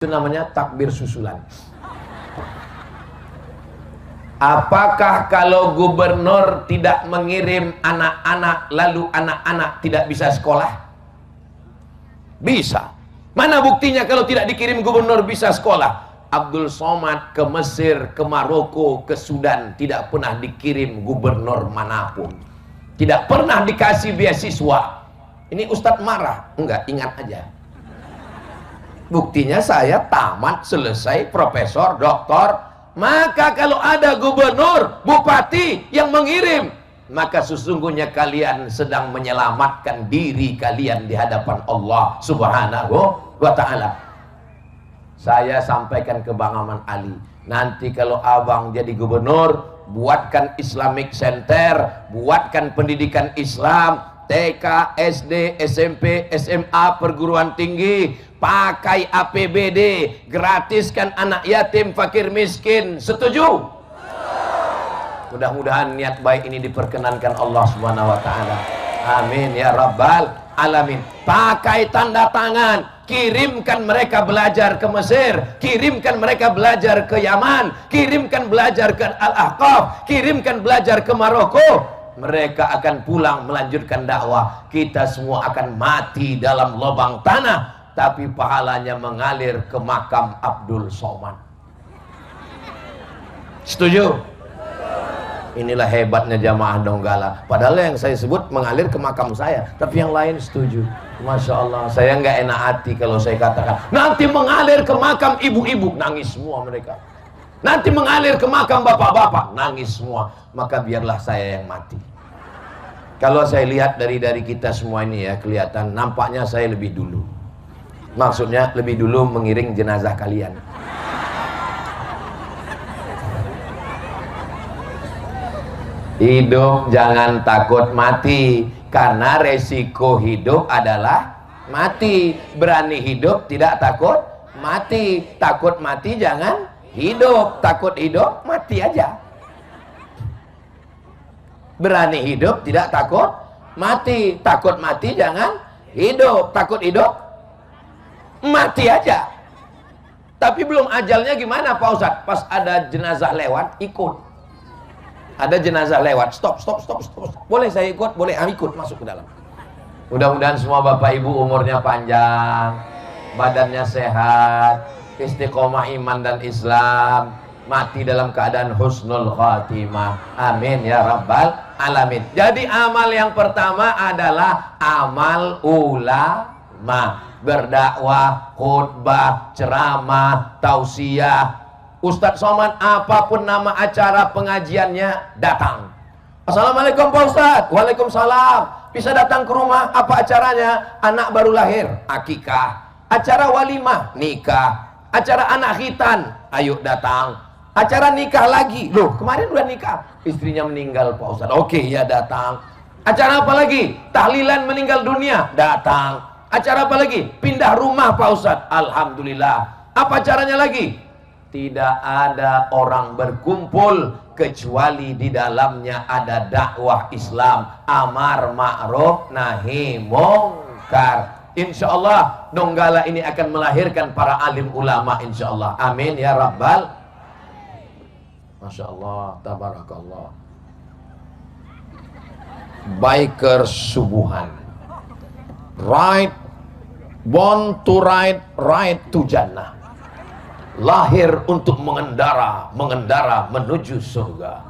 Itu namanya takbir susulan. Apakah kalau gubernur tidak mengirim anak-anak, lalu anak-anak tidak bisa sekolah? Bisa. Mana buktinya kalau tidak dikirim gubernur bisa sekolah? Abdul Somad ke Mesir, ke Maroko, ke Sudan, tidak pernah dikirim gubernur manapun. Tidak pernah dikasih beasiswa. Ini Ustadz marah? Enggak, ingat aja. Buktinya saya tamat, selesai, profesor, doktor. Maka kalau ada gubernur, bupati yang mengirim, maka sesungguhnya kalian sedang menyelamatkan diri kalian di hadapan Allah Subhanahu wa ta'ala. Saya sampaikan ke Bang Aman Ali, nanti kalau abang jadi gubernur, buatkan Islamic Center, buatkan pendidikan Islam, TK, SD, SMP, SMA, perguruan tinggi, pakai APBD, gratiskan anak yatim, fakir miskin. Setuju? Mudah-mudahan niat baik ini diperkenankan Allah Subhanahu wa ta'ala. Amin ya rabbal alamin. Pakai tanda tangan, kirimkan mereka belajar ke Mesir, kirimkan mereka belajar ke Yaman, kirimkan belajar ke Al-Ahqaf, kirimkan belajar ke Maroko. Mereka akan pulang melanjutkan dakwah. Kita semua akan mati dalam lubang tanah, tapi pahalanya mengalir ke makam Abdul Somad. Setuju? Inilah hebatnya jamaah Donggala. Padahal yang saya sebut mengalir ke makam saya, tapi yang lain setuju. Masya Allah, saya nggak enak hati kalau saya katakan nanti mengalir ke makam ibu-ibu, nangis semua mereka. Nanti mengalir ke makam bapak-bapak, nangis semua. Maka biarlah saya yang mati. Kalau saya lihat dari kita semua ini ya, kelihatan nampaknya saya lebih dulu. Maksudnya lebih dulu mengiring jenazah kalian. Hidup jangan takut mati, karena resiko hidup adalah mati. Berani hidup tidak takut mati. Takut mati jangan hidup. Takut hidup mati aja. Berani hidup tidak takut mati. Takut mati jangan hidup. Takut hidup mati aja. Tapi belum ajalnya gimana Pak Ustadz? Pas ada jenazah lewat, ikut. Ada jenazah lewat, stop. Boleh saya ikut? Boleh, ikut masuk ke dalam. Mudah-mudahan semua bapak ibu umurnya panjang, badannya sehat, istiqomah iman dan Islam, mati dalam keadaan husnul khatimah. Amin ya rabbal alamin. Jadi amal yang pertama adalah amal ulama. Berdakwah, khutbah, ceramah, tausiah. Ustadz Somad apapun nama acara pengajiannya datang. Assalamualaikum Pak Ustadz. Waalaikumsalam. Bisa datang ke rumah, apa acaranya? Anak baru lahir, akikah. Acara walimah, nikah. Acara anak khitan, ayo datang. Acara nikah lagi, loh kemarin udah nikah, istrinya meninggal Pak Ustadz. Oke ya datang. Acara apa lagi? Tahlilan meninggal dunia, datang. Acara apa lagi? Pindah rumah Pak Ustadz. Alhamdulillah. Apa caranya lagi? Tidak ada orang berkumpul kecuali di dalamnya ada dakwah Islam, amar ma'ruf nahi mungkar. Insya Allah Donggala ini akan melahirkan para alim ulama insya Allah. Amin ya rabbal. Masya Allah, tabarakallah. Biker subuhan, right, born to ride, right to jannah. Lahir untuk mengendara menuju surga.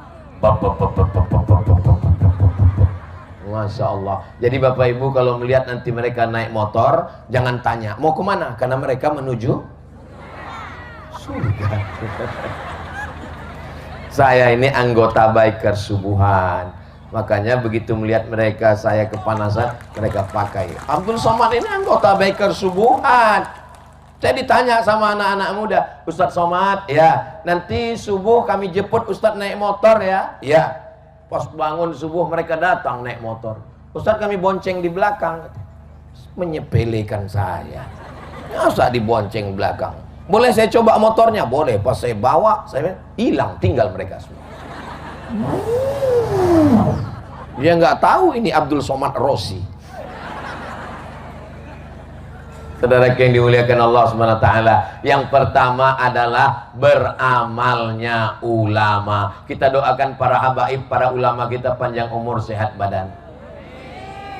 Masya Allah. Jadi bapak ibu kalau melihat nanti mereka naik motor, jangan tanya mau kemana, karena mereka menuju surga. Saya ini anggota biker subuhan, makanya begitu melihat mereka saya kepanasan, mereka pakai Abdul Somad ini anggota biker subuhan. Saya ditanya sama anak-anak muda, Ustadz Somad, ya nanti subuh kami jemput Ustadz naik motor ya. Ya, pas bangun subuh mereka datang naik motor. Ustadz kami bonceng di belakang. Menyepelekan saya. Nggak usah dibonceng belakang. Boleh saya coba motornya? Boleh. Pas saya bawa, saya hilang, tinggal mereka semua. Dia nggak tahu ini Abdul Somad Rossi. Saudara yang dimuliakan Allah Subhanahu wa taala, yang pertama adalah beramalnya ulama. Kita doakan para habaib, para ulama kita panjang umur, sehat badan.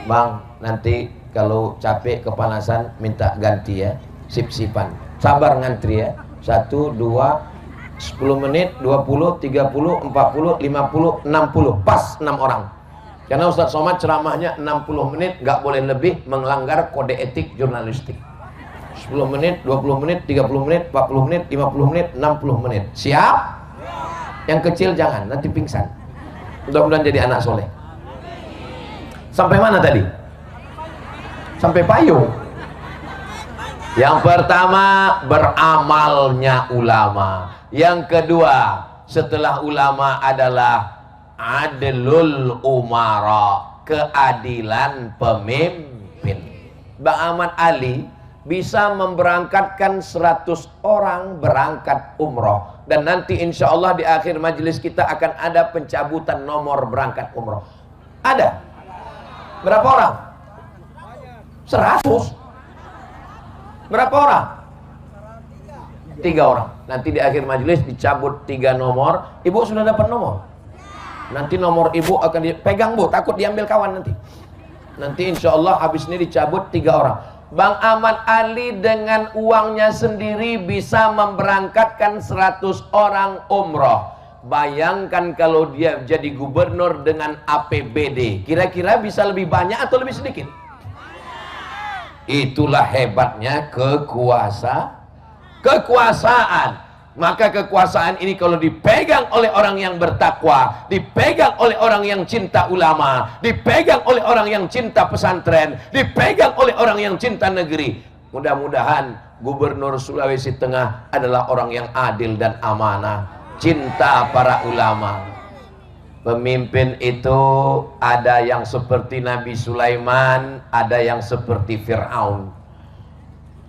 Bang, nanti kalau capek kepanasan minta ganti ya, sip-sipan. Sabar ngantri ya. 1, 2, 10 menit, 20, 30, 40, 50, 60. Pas 6 orang. Karena Ustaz Somad ceramahnya 60 menit, nggak boleh lebih, melanggar kode etik jurnalistik. 10 menit, 20 menit, 30 menit, 40 menit, 50 menit, 60 menit. Siap? Yang kecil jangan, nanti pingsan. Mudah-mudahan jadi anak soleh. Sampai mana tadi? Sampai payung. Yang pertama, beramalnya ulama. Yang kedua, setelah ulama adalah adlul umara, keadilan pemimpin. Bang Ahmad Ali bisa memberangkatkan 100 orang berangkat umroh, dan nanti insya Allah di akhir majelis kita akan ada pencabutan nomor berangkat umroh. Ada? Berapa orang? 100. Berapa orang? 3 orang. Nanti di akhir majelis dicabut 3 nomor. Ibu sudah dapat nomor? Nanti nomor ibu akan dipegang, Bu, takut diambil kawan nanti. Nanti insya Allah habis ini dicabut 3 orang. Bang Ahmad Ali dengan uangnya sendiri bisa memberangkatkan 100 orang umroh. Bayangkan kalau dia jadi gubernur dengan APBD, kira-kira bisa lebih banyak atau lebih sedikit? Itulah hebatnya kekuasaan. Maka kekuasaan ini kalau dipegang oleh orang yang bertakwa, dipegang oleh orang yang cinta ulama, dipegang oleh orang yang cinta pesantren, dipegang oleh orang yang cinta negeri, mudah-mudahan Gubernur Sulawesi Tengah adalah orang yang adil dan amanah, cinta para ulama. Pemimpin itu ada yang seperti Nabi Sulaiman, ada yang seperti Fir'aun.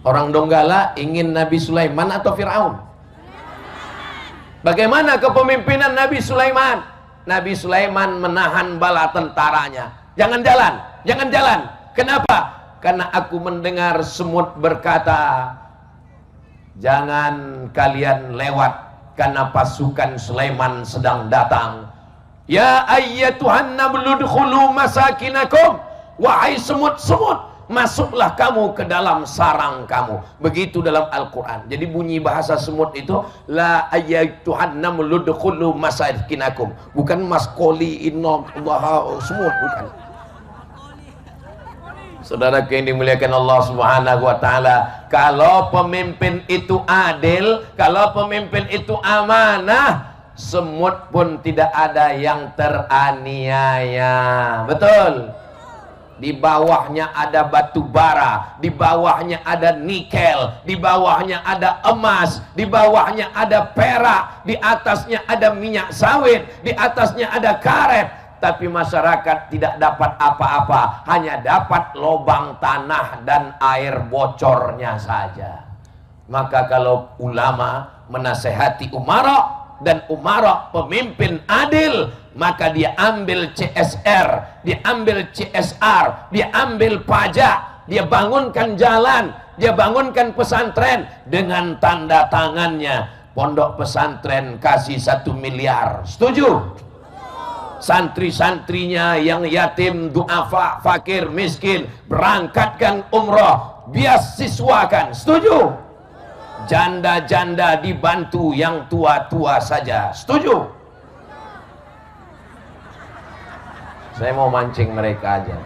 Orang Donggala ingin Nabi Sulaiman atau Fir'aun? Bagaimana kepemimpinan Nabi Sulaiman? Nabi Sulaiman menahan bala tentaranya. Jangan jalan, jangan jalan. Kenapa? Karena aku mendengar semut berkata, jangan kalian lewat karena pasukan Sulaiman sedang datang. Ya ayyatuhan nablu dkhulu masakinakum. Wahai semut-semut, masuklah kamu ke dalam sarang kamu. Begitu dalam Al-Quran. Jadi bunyi bahasa semut itu la ayyatuhan namlu dkhulu masakinakum. Bukan maskoli inna Allah semut, bukan. Saudara yang dimuliakan Allah Subhanahu wa taala, kalau pemimpin itu adil, kalau pemimpin itu amanah, semut pun tidak ada yang teraniaya. Betul? Di bawahnya ada batu bara, di bawahnya ada nikel, di bawahnya ada emas, di bawahnya ada perak, di atasnya ada minyak sawit, di atasnya ada karet. Tapi masyarakat tidak dapat apa-apa, hanya dapat lubang tanah dan air bocornya saja. Maka kalau ulama menasehati umara, dan umara pemimpin adil, maka dia ambil CSR, dia ambil CSR, dia ambil pajak, dia bangunkan jalan, dia bangunkan pesantren dengan tanda tangannya. Pondok pesantren kasih 1 miliar, setuju? Santri-santrinya yang yatim, duafa, fakir, miskin, berangkatkan umroh, biasiswakan, setuju? Janda-janda dibantu yang tua-tua saja, setuju? Saya mau mancing mereka aja.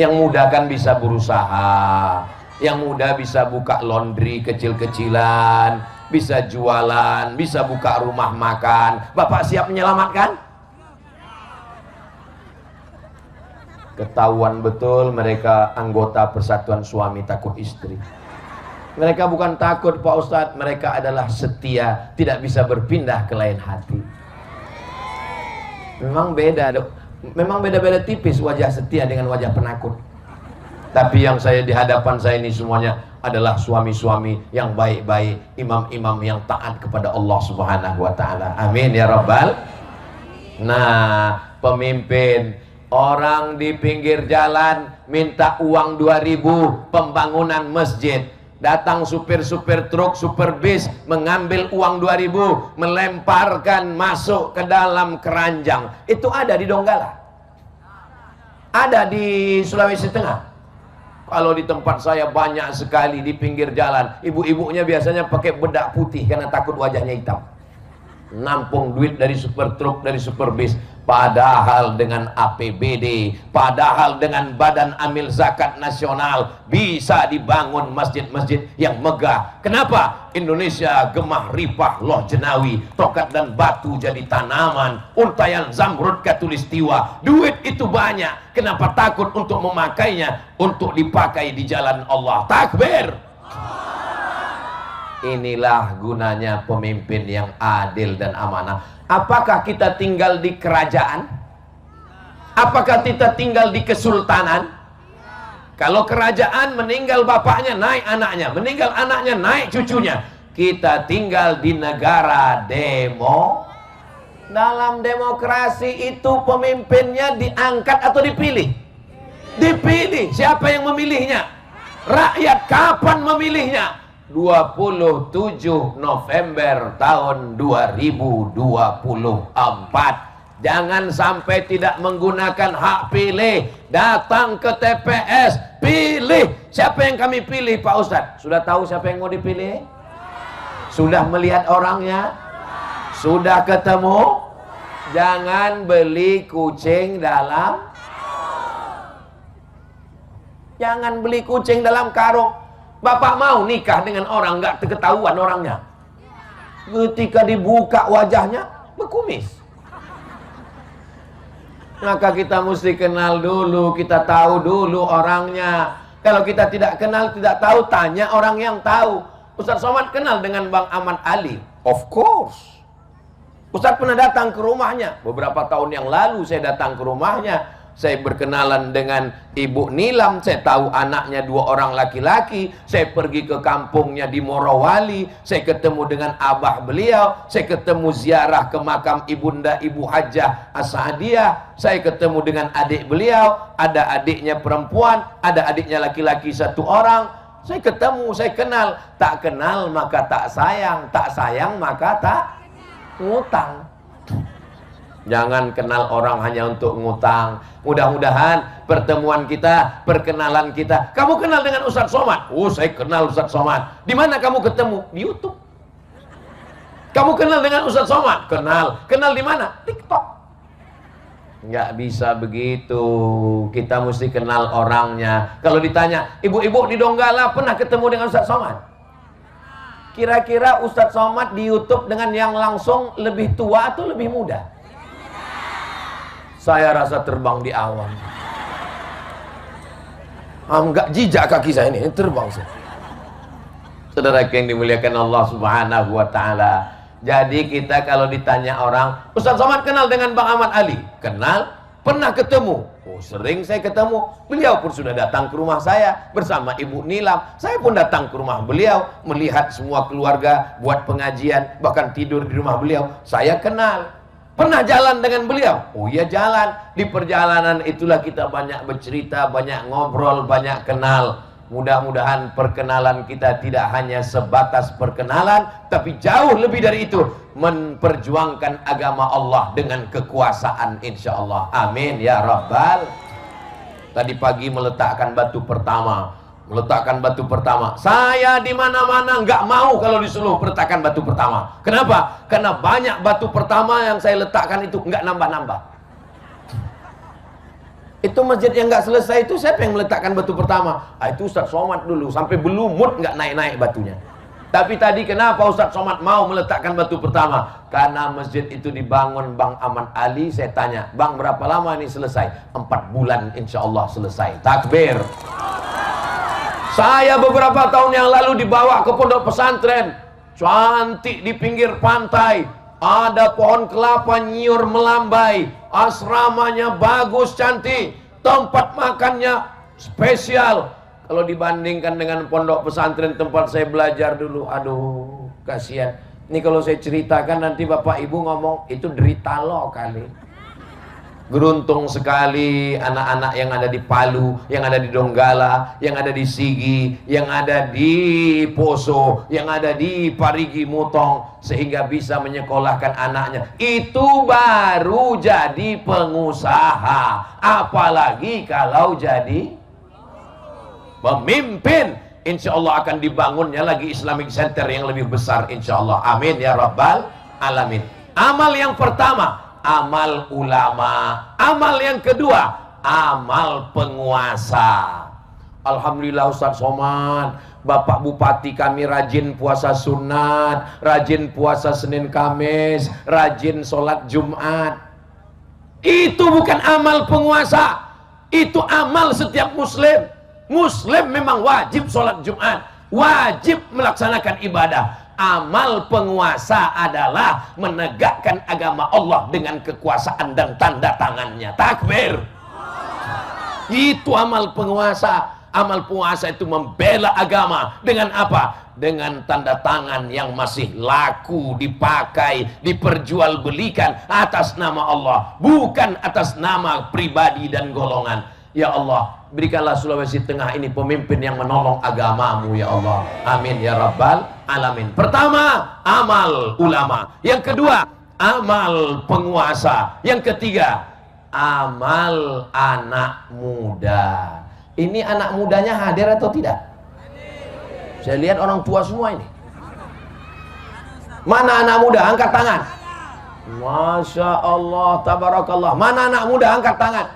Yang muda kan bisa berusaha, yang muda bisa buka laundry kecil-kecilan, bisa jualan, bisa buka rumah makan. Bapak siap menyelamatkan? Ketahuan betul mereka anggota Persatuan Suami Takut Istri. Mereka bukan takut Pak Ustadz, mereka adalah setia, tidak bisa berpindah ke lain hati. Memang beda, memang beda-beda tipis wajah setia dengan wajah penakut. Tapi yang saya di hadapan saya ini semuanya adalah suami-suami yang baik-baik, imam-imam yang taat kepada Allah Subhanahu wa taala. Amin ya rabbal. Nah, pemimpin, orang di pinggir jalan minta uang 2.000 pembangunan masjid. Datang supir-supir truk, supir bis, mengambil uang 2.000, melemparkan masuk ke dalam keranjang. Itu ada di Donggala, ada di Sulawesi Tengah. Kalau di tempat saya banyak sekali di pinggir jalan. Ibu-ibunya biasanya pakai bedak putih karena takut wajahnya hitam. Nampung duit dari super truk, dari super bis. Padahal dengan APBD, padahal dengan Badan Amil Zakat Nasional bisa dibangun masjid-masjid yang megah. Kenapa? Indonesia gemah ripah loh jenawi, tokat dan batu jadi tanaman, untayan zamrud katulistiwa. Duit itu banyak, kenapa takut untuk memakainya untuk dipakai di jalan Allah? Takbir! Inilah gunanya pemimpin yang adil dan amanah. Apakah kita tinggal di kerajaan? Apakah kita tinggal di kesultanan? Kalau kerajaan meninggal bapaknya, naik anaknya, meninggal anaknya, naik cucunya. Kita tinggal di negara Dalam demokrasi itu pemimpinnya diangkat atau dipilih? Dipilih. Siapa yang memilihnya? Rakyat. Kapan memilihnya? 27 November tahun 2024. Jangan sampai tidak menggunakan hak pilih. Datang ke TPS, pilih. Siapa yang kami pilih, Pak Ustadz? Sudah tahu siapa yang mau dipilih? Sudah melihat orangnya? Sudah ketemu? Jangan beli kucing dalam Jangan beli kucing dalam karung. Bapak mau nikah dengan orang nggak ketahuan orangnya, ketika dibuka wajahnya berkumis. Maka kita mesti kenal dulu, kita tahu dulu orangnya. Kalau kita tidak kenal, tidak tahu, tanya orang yang tahu. Ustaz Somad kenal dengan Bang Ahmad Ali? Of course. Ustaz pernah datang ke rumahnya. Beberapa tahun yang lalu saya datang ke rumahnya. Saya berkenalan dengan Ibu Nilam, saya tahu anaknya 2 orang laki-laki. Saya pergi ke kampungnya di Morowali, saya ketemu dengan abah beliau, saya ketemu ziarah ke makam ibunda Ibu Hajah As-Saadiyah, saya ketemu dengan adik beliau, ada adiknya perempuan, ada adiknya laki-laki 1 orang. Saya ketemu, saya kenal. Tak kenal maka tak sayang, tak sayang maka tak ngutang. Jangan kenal orang hanya untuk ngutang. Mudah-mudahan pertemuan kita, perkenalan kita. Kamu kenal dengan Ustaz Somad? Oh, saya kenal Ustaz Somad. Di mana kamu ketemu? Di YouTube. Kamu kenal dengan Ustaz Somad? Kenal. Kenal di mana? TikTok. Nggak bisa begitu. Kita mesti kenal orangnya. Kalau ditanya, ibu-ibu di Donggala pernah ketemu dengan Ustaz Somad? Kira-kira Ustaz Somad di YouTube dengan yang langsung lebih tua atau lebih muda? Saya rasa terbang di awan. Enggak jijak kaki saya ini terbang saya. Saudara yang dimuliakan Allah Subhanahu wa taala. Jadi kita kalau ditanya orang, Ustaz Somad kenal dengan Bang Ahmad Ali? Kenal? Pernah ketemu? Oh, sering saya ketemu. Beliau pun sudah datang ke rumah saya bersama Ibu Nilam. Saya pun datang ke rumah beliau, melihat semua keluarga buat pengajian, bahkan tidur di rumah beliau. Saya kenal. Pernah jalan dengan beliau? Oh iya jalan. Di perjalanan itulah kita banyak bercerita, banyak ngobrol, banyak kenal. Mudah-mudahan perkenalan kita tidak hanya sebatas perkenalan, tapi jauh lebih dari itu, memperjuangkan agama Allah dengan kekuasaan insya Allah. Amin ya Rabbal. Tadi pagi meletakkan batu pertama. Saya di mana-mana nggak mau kalau disuruh letakkan batu pertama. Kenapa? Karena banyak batu pertama yang saya letakkan itu nggak nambah-nambah. Itu masjid yang nggak selesai itu siapa yang meletakkan batu pertama? Itu Ustaz Somad dulu, sampai belumut nggak naik-naik batunya. Tapi tadi kenapa Ustaz Somad mau meletakkan batu pertama? Karena masjid itu dibangun Bang Ahmad Ali. Saya tanya, Bang berapa lama ini selesai? 4 bulan insya Allah selesai. Takbir. Saya beberapa tahun yang lalu dibawa ke pondok pesantren cantik di pinggir pantai, ada pohon kelapa nyiur melambai, asramanya bagus cantik, tempat makannya spesial. Kalau dibandingkan dengan pondok pesantren tempat saya belajar dulu, aduh kasihan. Ini kalau saya ceritakan nanti bapak ibu ngomong itu derita lo kali. Beruntung sekali anak-anak yang ada di Palu, yang ada di Donggala, yang ada di Sigi, yang ada di Poso, yang ada di Parigi Mutong, sehingga bisa menyekolahkan anaknya. Itu baru jadi pengusaha, apalagi kalau jadi pemimpin. Insya Allah akan dibangunnya lagi Islamic Center yang lebih besar, insya Allah. Amin ya Rabbal Alamin. Amal yang pertama, amal ulama. Amal yang kedua, amal penguasa. Alhamdulillah Ustaz Somad, Bapak Bupati kami rajin puasa sunat, rajin puasa Senin Kamis, rajin sholat Jumat. Itu bukan amal penguasa, itu amal setiap muslim. Muslim memang wajib sholat Jumat, wajib melaksanakan ibadah. Amal penguasa adalah menegakkan agama Allah dengan kekuasaan dan tanda tangannya. Takbir. Itu amal penguasa. Amal penguasa itu membela agama dengan apa? Dengan tanda tangan yang masih laku, dipakai, diperjualbelikan atas nama Allah, bukan atas nama pribadi dan golongan. Ya Allah, berikanlah Sulawesi Tengah ini pemimpin yang menolong agamamu ya Allah. Amin ya Rabbal Alamin. Pertama, amal ulama. Yang kedua, amal penguasa. Yang ketiga, amal anak muda. Ini anak mudanya hadir atau tidak? Saya lihat orang tua semua ini. Mana anak muda? Angkat tangan. Masya Allah, tabarakallah. Mana anak muda? Angkat tangan.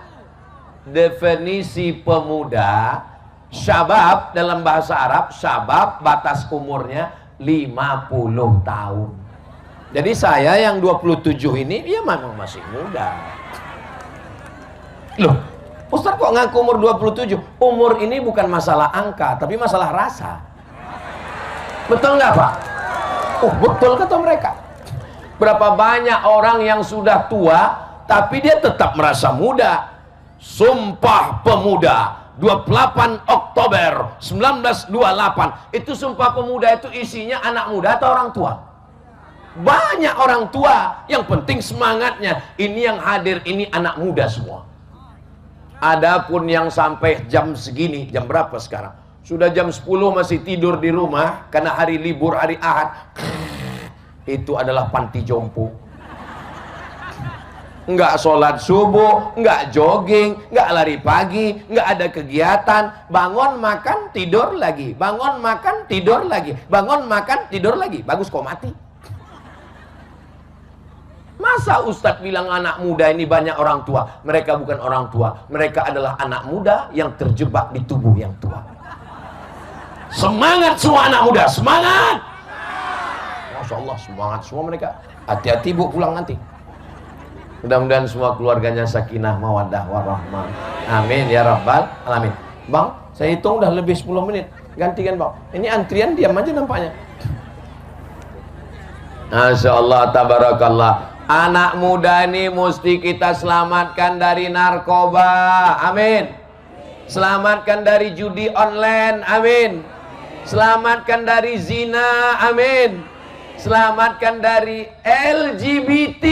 Definisi pemuda, syabab dalam bahasa Arab, syabab batas umurnya 50 tahun. Jadi saya yang 27 ini, dia memang masih muda. Loh, Ustaz kok ngaku umur 27? Umur ini bukan masalah angka, tapi masalah rasa. Betul nggak Pak? Oh betul kata mereka. Berapa banyak orang yang sudah tua, tapi dia tetap merasa muda. Sumpah Pemuda 28 Oktober 1928. Itu Sumpah Pemuda itu isinya anak muda atau orang tua? Banyak orang tua. Yang penting semangatnya. Ini yang hadir ini anak muda semua. Adapun yang sampai jam segini, jam berapa sekarang? Sudah jam 10 masih tidur di rumah karena hari libur, hari Ahad. Itu adalah panti jompo. Enggak sholat subuh, enggak jogging, enggak lari pagi, enggak ada kegiatan. Bangun makan tidur lagi, bangun makan tidur lagi, bangun makan tidur lagi. Bagus kok mati. Masa Ustadz bilang anak muda ini banyak orang tua? Mereka bukan orang tua, mereka adalah anak muda yang terjebak di tubuh yang tua. Semangat semua anak muda, semangat. Masya Allah, semangat semua mereka. Hati-hati bu pulang nanti. Mudah-mudahan semua keluarganya sakinah, mawaddah, warahmah. Amin ya Rabbal Alamin. Bang, saya hitung udah lebih 10 menit. Gantikan bang. Ini antrian diam aja nampaknya. Masya Allah, tabarakallah. Anak muda ini mesti kita selamatkan dari narkoba. Amin. Selamatkan dari judi online. Amin. Selamatkan dari zina. Amin. Selamatkan dari LGBT.